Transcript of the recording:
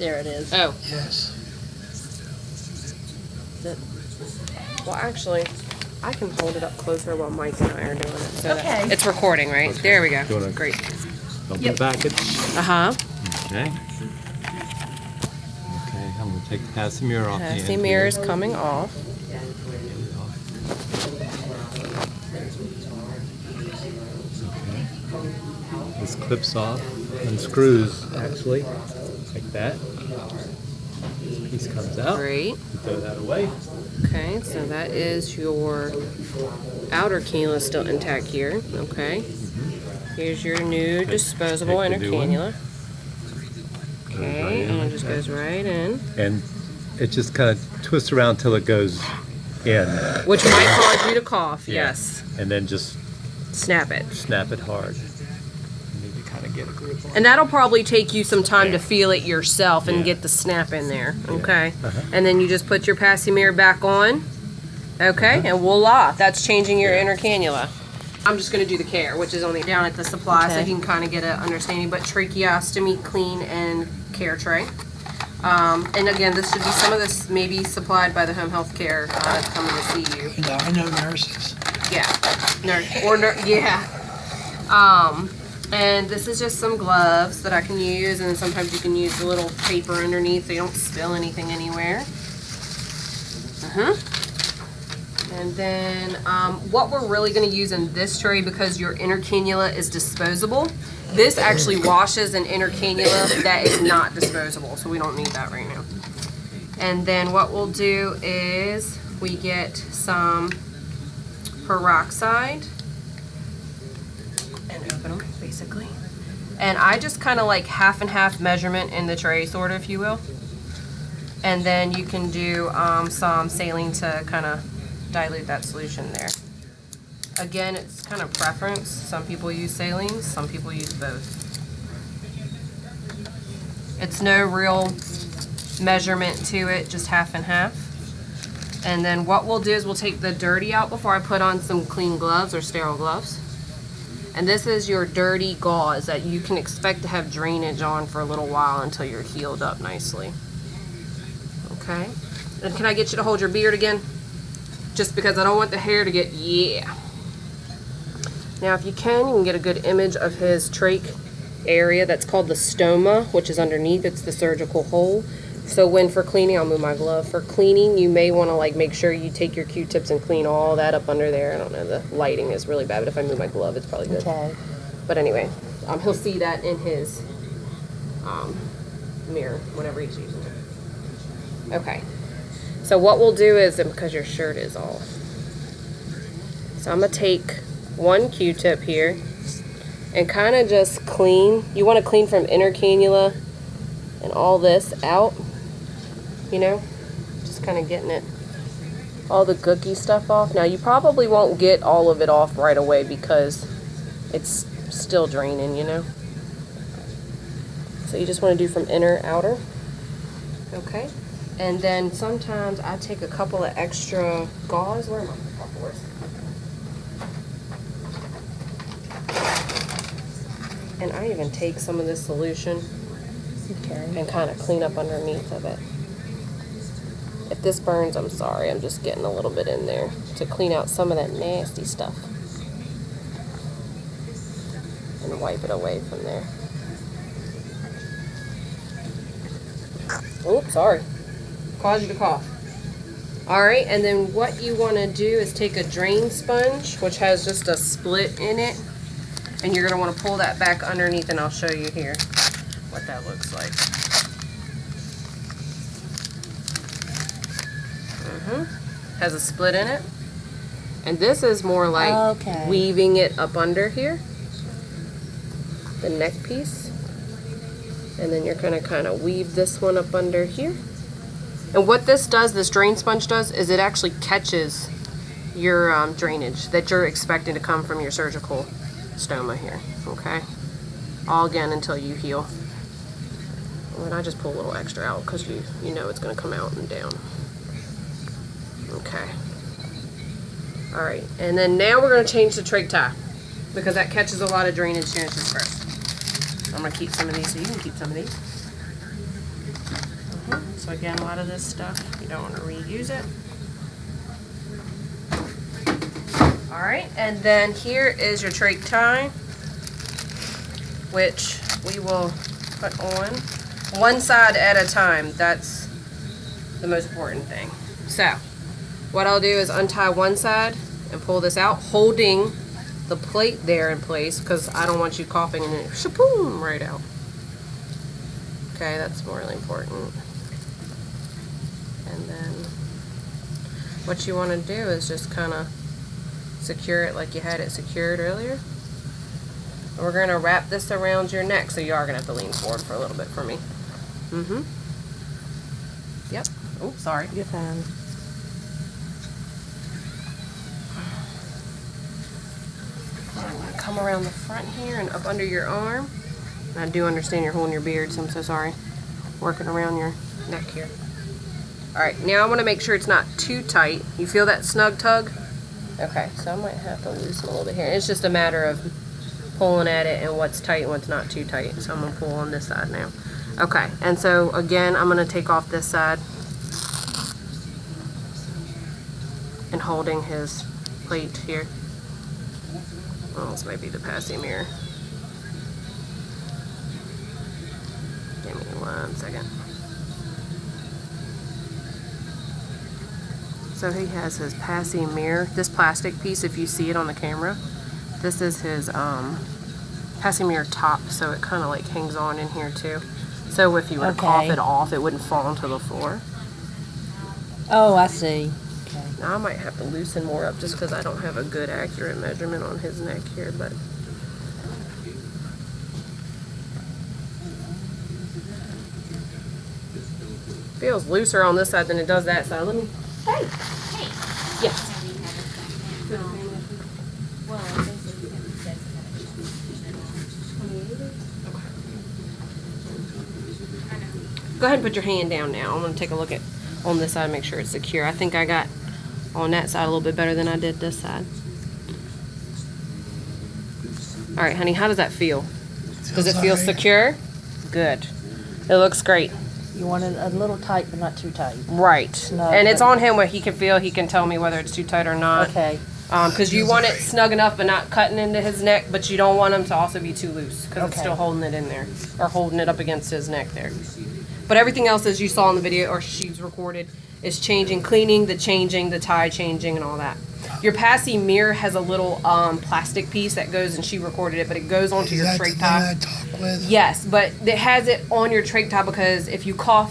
There it is. Oh. Yes. Well, actually, I can hold it up closer while Mike and I are doing it. So Okay. It's recording, right? Okay. There we go. Do you wanna- Great. Open the package. Uh-huh. Okay. Okay, I'm gonna take the Casimir off the end. Passy mirror is coming off. Okay. This clips off, unscrews actually, like that. This piece comes out. Great. You throw that away. Okay, so that is your outer cannula still intact here. Okay. Here's your new disposable take inner the new one. cannula. Goes Okay, right in and it like just that. goes right in. And it just kind of twists around till it goes in. Which might cause you to cough, Yeah. yes. And then just Snap it. snap it hard. You need to kind of get a grip on it. And that'll probably take you some time Yeah. to feel it yourself and Yeah. get the snap in there, okay? Uh-huh. And then you just put your passy mirror back on, okay? And voila, that's changing your inner cannula. I'm just gonna do the care, which is only down at the supply, so Okay. you can kind of get an understanding, but tracheostomy, clean, and care tray. And again, this should be, some of this may be supplied by the home health care that's coming to see you. You know, I know nurses. Yeah, yeah. And this is just some gloves that I can use, and sometimes you can use the little paper underneath so you don't spill anything anywhere. And then what we're really going to use in this tray, because your inner cannula is disposable, this actually washes an inner cannula that is not disposable, so we don't need that right now. And then what we'll do is we get some peroxide and open them basically. And I just kind of like half and half measurement in the tray, sort of, if you will. And then you can do some saline to kind of dilute that solution there. Again, it's kind of preference. Some people use saline, some people use both. It's no real measurement to it, just half and half. And then what we'll do is we'll take the dirty out before I put on some clean gloves or sterile gloves. And this is your dirty gauze that you can expect to have drainage on for a little while until you're healed up nicely. Okay. And can I get you to hold your beard again? Just because I don't want the hair to get, yeah. Now if you can get a good image of his trach area. That's called the stoma, which is underneath. It's the surgical hole. So when for cleaning, I'll move my glove. For cleaning, you may want to like make sure you take your Q-tips and clean all that up under there. I don't know, the lighting is really bad, but if I move my glove, it's probably good. Okay. But anyway, he'll see that in his mirror whenever he's using it. Okay. So what we'll do is, and because your shirt is off, so I'm going to take one Q-tip here and kind of just clean. You want to clean from inner cannula and all this out, you know, just kind of getting it, all the gooky stuff off. Now you probably won't get all of it off right away because it's still draining, you know. So you just want to do from inner, outer. Okay. And then sometimes I take a couple of extra gauze. Where are my poppers? And I even take some of this solution and kind of clean up underneath of it. If this burns, I'm sorry. I'm just getting a little bit in there to clean out some of that nasty stuff. And wipe it away from there. Oops, sorry. Caused you to cough. Alright, and then what you want to do is take a drain sponge, which has just a split in it, and you're going to want to pull that back underneath, and I'll show you here what that looks like. Has a split in it. And this is more like Okay. weaving it up under here, the neck piece. And then you're going to kind of weave this one up under here. And what this does, this drain sponge does, is it actually catches your drainage that you're expecting to come from your surgical stoma here, okay? All again until you heal. And I just pull a little extra out because you know it's going to come out and down. Okay. All right, and then now we're going to change the trach tie because that catches a lot of drainage chances first. I'm going to keep some of these so you can keep some of these. So again, a lot of this stuff, you don't want to reuse it. All right, and then here is your trach tie, which we will put on one side at a time. That's the most important thing. So what I'll do is untie one side and pull this out, holding the plate there in place because I don't want you coughing and then shaboom right out. Okay, that's really important. And then what you want to do is just kind of secure it like you had it secured earlier. And we're going to wrap this around your neck, so you are going to have to lean forward for a little bit for me. Yep. Oh, sorry. You're fine. I'm going to come around the front here and up under your arm. And I do understand you're holding your beard, so I'm so sorry. Working around your neck here. Alright, now I want to make sure it's not too tight. You feel that snug tug? Okay, so I might have to loosen a little bit here. It's just a matter of pulling at it and what's tight and what's not too tight. So I'm going to pull on this side now. Okay, and so again, I'm going to take off this side and holding his plate here. Oh, this might be the passy mirror. Give me 1 second. So he has his passy mirror. This plastic piece, if you see it on the camera, this is his passy mirror top, so it kind of like hangs on in here too. So if you were to cough it off, it wouldn't fall onto the floor. Oh, I see. Okay. Now I might have to loosen more up just because I don't have a good accurate measurement on his neck here, but feels looser on this side than it does that side. Let me. Hey. Yes. Go ahead and put your hand down now. I'm going to take a look at on this side and make sure it's secure. I think I got on that side a little bit better than I did this side. All right, honey, how does that feel? Does it feel secure? Good. It looks great. You want it a little tight, but not too tight. Right. Snug, And it's but- on him where he can feel. He can tell me whether it's too tight or not. Okay. Because you want it snug enough but not cutting into his neck, but you don't want him to also be too loose because it's Okay. still holding it in there or holding it up against his neck there. But everything else, as you saw in the video or she's recorded, is changing, cleaning, the changing, the tie changing, and all that. Your passy mirror has a little plastic piece that goes, and she recorded it, but it goes onto your trach tie. I talk with? Yes, but it has it on your trach tie because if you cough